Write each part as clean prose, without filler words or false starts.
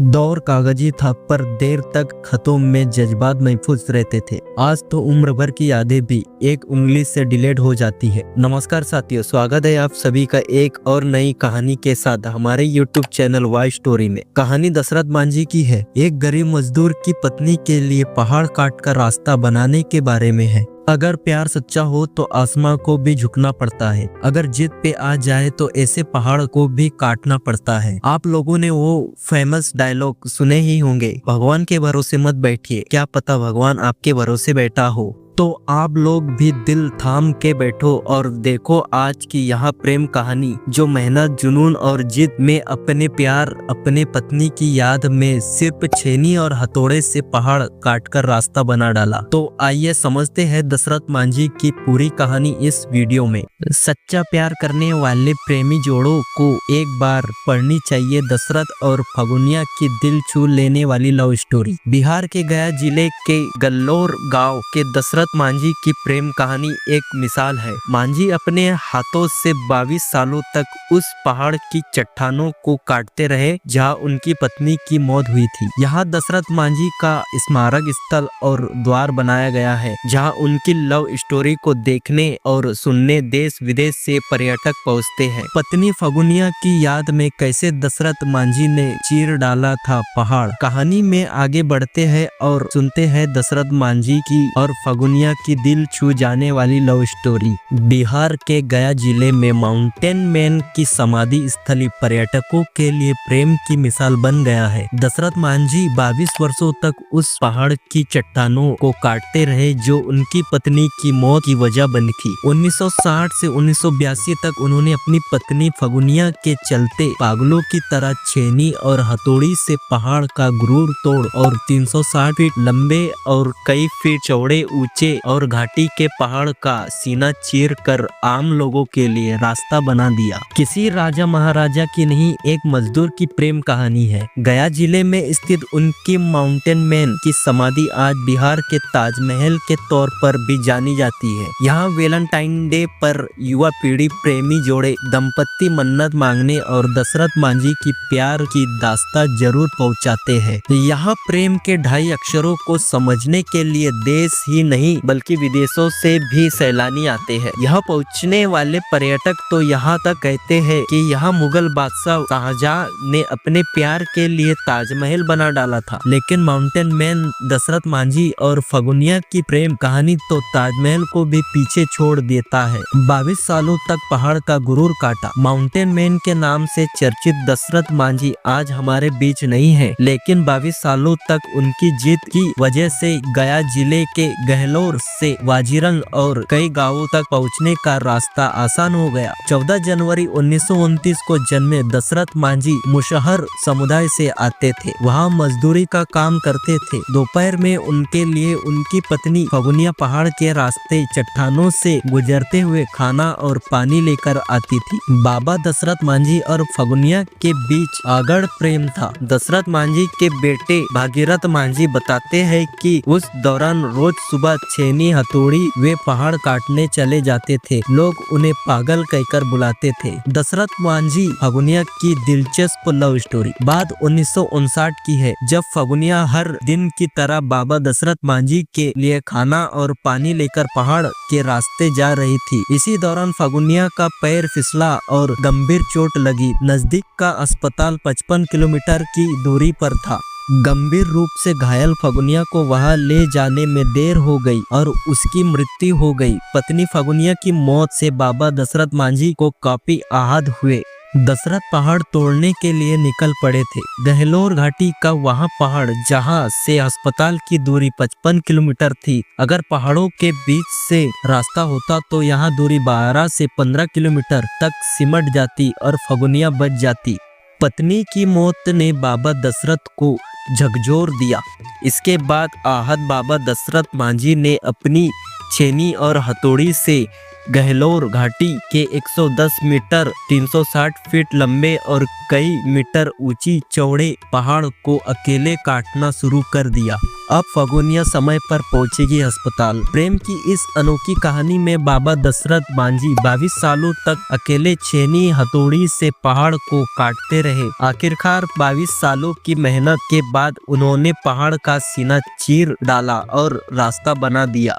दौर कागजी था पर देर तक खतों में जज्बात महफूज रहते थे। आज तो उम्र भर की यादें भी एक उंगली से डिलीट हो जाती है। नमस्कार साथियों, स्वागत है आप सभी का एक और नई कहानी के साथ हमारे YouTube चैनल वाई स्टोरी में। कहानी दशरथ मांझी की है। एक गरीब मजदूर की पत्नी के लिए पहाड़ काट कर रास्ता बनाने के बारे में है। अगर प्यार सच्चा हो तो आसमां को भी झुकना पड़ता है, अगर जिद पे आ जाए तो ऐसे पहाड़ को भी काटना पड़ता है। आप लोगों ने वो फेमस डायलॉग सुने ही होंगे, भगवान के भरोसे मत बैठिए, क्या पता भगवान आपके भरोसे बैठा हो। तो आप लोग भी दिल थाम के बैठो और देखो आज की यह प्रेम कहानी, जो मेहनत, जुनून और जिद में अपने प्यार, अपने पत्नी की याद में सिर्फ छेनी और हथौड़े से पहाड़ काटकर रास्ता बना डाला। तो आइए समझते हैं दशरथ मांझी की पूरी कहानी इस वीडियो में। सच्चा प्यार करने वाले प्रेमी जोड़ों को एक बार पढ़नी चाहिए दशरथ और फगुनिया की दिल छू लेने वाली लव स्टोरी। बिहार के गया जिले के गल्लोर गांव के दशरथ मांझी की प्रेम कहानी एक मिसाल है। मांझी अपने हाथों से 22 सालों तक उस पहाड़ की चट्टानों को काटते रहे जहां उनकी पत्नी की मौत हुई थी। यहाँ दशरथ मांझी का स्मारक स्थल और द्वार बनाया गया है, जहां उनकी लव स्टोरी को देखने और सुनने देश विदेश से पर्यटक पहुँचते हैं। पत्नी फगुनिया की याद में कैसे दशरथ मांझी ने चीर डाला था पहाड़। कहानी में आगे बढ़ते हैं और सुनते हैं दशरथ मांझी की और फगुनिया की दिल छू जाने वाली लव स्टोरी। बिहार के गया जिले में माउंटेन मैन की समाधि स्थली पर्यटकों के लिए प्रेम की मिसाल बन गया है। दशरथ मांझी 22 वर्षों तक उस पहाड़ की चट्टानों को काटते रहे जो उनकी पत्नी की मौत की वजह बनी थी। 1960 से 1982 तक उन्होंने अपनी पत्नी फगुनिया के चलते पागलों की तरह छेनी और हथौड़ी से पहाड़ का गुरूर तोड़ और 360 फीट लंबे और कई फीट चौड़े ऊंचे और घाटी के पहाड़ का सीना चीर कर आम लोगों के लिए रास्ता बना दिया। किसी राजा महाराजा की नहीं, एक मजदूर की प्रेम कहानी है। गया जिले में स्थित उनकी माउंटेन मैन की समाधि आज बिहार के ताजमहल के तौर पर भी जानी जाती है। यहाँ वैलेंटाइन डे पर युवा पीढ़ी प्रेमी जोड़े दंपत्ति मन्नत मांगने और दशरथ मांझी की प्यार की दास्तां जरूर पहुँचाते हैं। यहाँ प्रेम के 2.5 अक्षरों को समझने के लिए देश ही नहीं बल्कि विदेशों से भी सैलानी आते हैं। यहाँ पहुँचने वाले पर्यटक तो यहाँ तक कहते हैं कि यहाँ मुगल बादशाह शाहजहां ने अपने प्यार के लिए ताजमहल बना डाला था। लेकिन माउंटेन मैन दशरथ मांझी और फगुनिया की प्रेम कहानी तो ताजमहल को भी पीछे छोड़ देता है। 22 सालों तक पहाड़ का गुरूर काटा। माउंटेन मैन के नाम से चर्चित दशरथ मांझी आज हमारे बीच नहीं है, लेकिन 22 सालों तक उनकी जीत की वजह से गया जिले के गहलोर से वाजीरंग और कई गांवों तक पहुंचने का रास्ता आसान हो गया। 14 जनवरी 1929 को जन्मे दशरथ मांझी मुशहर समुदाय से आते थे। वहां मजदूरी का काम करते थे। दोपहर में उनके लिए उनकी पत्नी फगुनिया पहाड़ के रास्ते चट्टानों से गुजरते हुए खाना और पानी लेकर आती थी। बाबा दशरथ मांझी और फगुनिया के बीच आगढ़ प्रेम था। दशरथ मांझी के बेटे भागीरथ मांझी बताते हैं कि उस दौरान रोज सुबह छेनी हथौड़ी वे पहाड़ काटने चले जाते थे। लोग उन्हें पागल कहकर बुलाते थे। दशरथ मांझी फगुनिया की दिलचस्प लव स्टोरी बात 1959 की है, जब फगुनिया हर दिन की तरह बाबा दशरथ मांझी के लिए खाना और पानी लेकर पहाड़ के रास्ते जा रही थी। इसी दौरान फगुनिया का पैर फिसला और गंभीर चोट लगी। नजदीक का अस्पताल 55 किलोमीटर की दूरी पर था। गंभीर रूप से घायल फगुनिया को वहां ले जाने में देर हो गई और उसकी मृत्यु हो गई। पत्नी फगुनिया की मौत से बाबा दशरथ मांझी को काफी आहत हुए। दशरथ पहाड़ तोड़ने के लिए निकल पड़े थे। गहलोर घाटी का वहां पहाड़ जहां से अस्पताल की दूरी 55 किलोमीटर थी। अगर पहाड़ों के बीच से रास्ता होता तो यहाँ दूरी 12 से 15 किलोमीटर तक सिमट जाती और फगुनिया बच जाती। पत्नी की मौत ने बाबा दशरथ को झकझोर दिया। इसके बाद आहत बाबा दशरथ मांझी ने अपनी छेनी और हथौड़ी से गहलोर घाटी के 110 मीटर 360 फीट लंबे और कई मीटर ऊंची चौड़े पहाड़ को अकेले काटना शुरू कर दिया। अब फगुनिया समय पर पहुंचेगी अस्पताल। प्रेम की इस अनोखी कहानी में बाबा दशरथ मांझी 22 सालों तक अकेले छेनी हथौड़ी से पहाड़ को काटते रहे। आखिरकार 22 सालों की मेहनत के बाद उन्होंने पहाड़ का सीना चीर डाला और रास्ता बना दिया।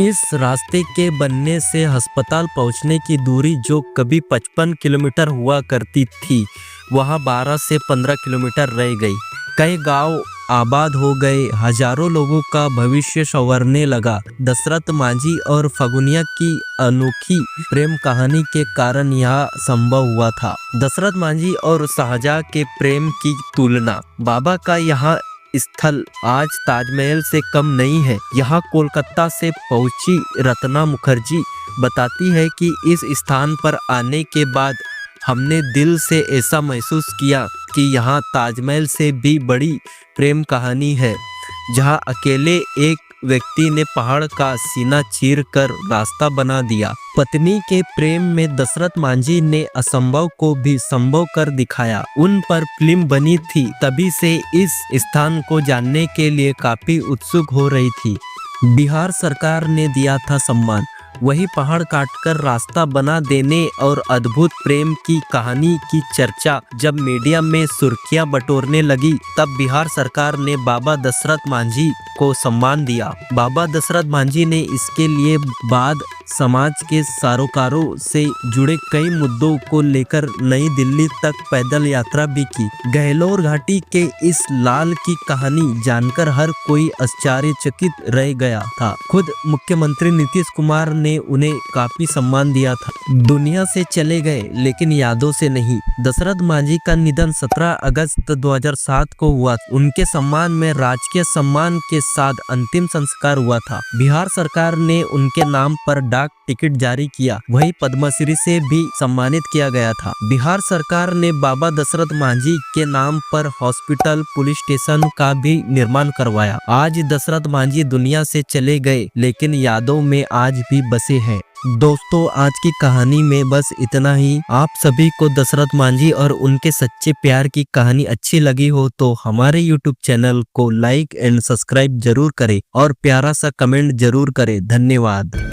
इस रास्ते के बनने से अस्पताल पहुंचने की दूरी जो कभी 55 किलोमीटर हुआ करती थी, वहां 12 से 15 किलोमीटर रह गई। कई गांव आबाद हो गए, हजारों लोगों का भविष्य संवरने लगा। दशरथ मांझी और फगुनिया की अनोखी प्रेम कहानी के कारण यह संभव हुआ था। दशरथ मांझी और शाहजहां के प्रेम की तुलना। बाबा का यहाँ स्थल आज ताजमहल से कम नहीं है। यहाँ कोलकाता से पहुंची रत्ना मुखर्जी बताती है कि इस स्थान पर आने के बाद हमने दिल से ऐसा महसूस किया कि यहाँ ताजमहल से भी बड़ी प्रेम कहानी है, जहाँ अकेले एक व्यक्ति ने पहाड़ का सीना चीर कर रास्ता बना दिया। पत्नी के प्रेम में दशरथ मांझी ने असंभव को भी संभव कर दिखाया। उन पर फिल्म बनी थी, तभी से इस स्थान को जानने के लिए काफी उत्सुक हो रही थी। बिहार सरकार ने दिया था सम्मान। वही पहाड़ काटकर रास्ता बना देने और अद्भुत प्रेम की कहानी की चर्चा जब मीडिया में सुर्खियां बटोरने लगी, तब बिहार सरकार ने बाबा दशरथ मांझी को सम्मान दिया। बाबा दशरथ मांझी ने इसके लिए बाद समाज के सरोकारों से जुड़े कई मुद्दों को लेकर नई दिल्ली तक पैदल यात्रा भी की। गहलोर घाटी के इस लाल की कहानी जानकर हर कोई आश्चर्यचकित रह गया था। खुद मुख्यमंत्री नीतीश कुमार ने उन्हें काफी सम्मान दिया था। दुनिया से चले गए लेकिन यादों से नहीं। दशरथ मांझी का निधन 17 अगस्त 2007 को हुआ। उनके सम्मान में राजकीय सम्मान के साथ अंतिम संस्कार हुआ था। बिहार सरकार ने उनके नाम पर डाक टिकट जारी किया। वहीं पद्मश्री से भी सम्मानित किया गया था। बिहार सरकार ने बाबा दशरथ मांझी के नाम पर हॉस्पिटल, पुलिस स्टेशन का भी निर्माण करवाया। आज दशरथ मांझी दुनिया से चले गए लेकिन यादों में आज भी बसे हैं। दोस्तों, आज की कहानी में बस इतना ही। आप सभी को दशरथ मांझी और उनके सच्चे प्यार की कहानी अच्छी लगी हो तो हमारे YouTube चैनल को लाइक एंड सब्सक्राइब जरूर करें और प्यारा सा कमेंट जरूर करें। धन्यवाद।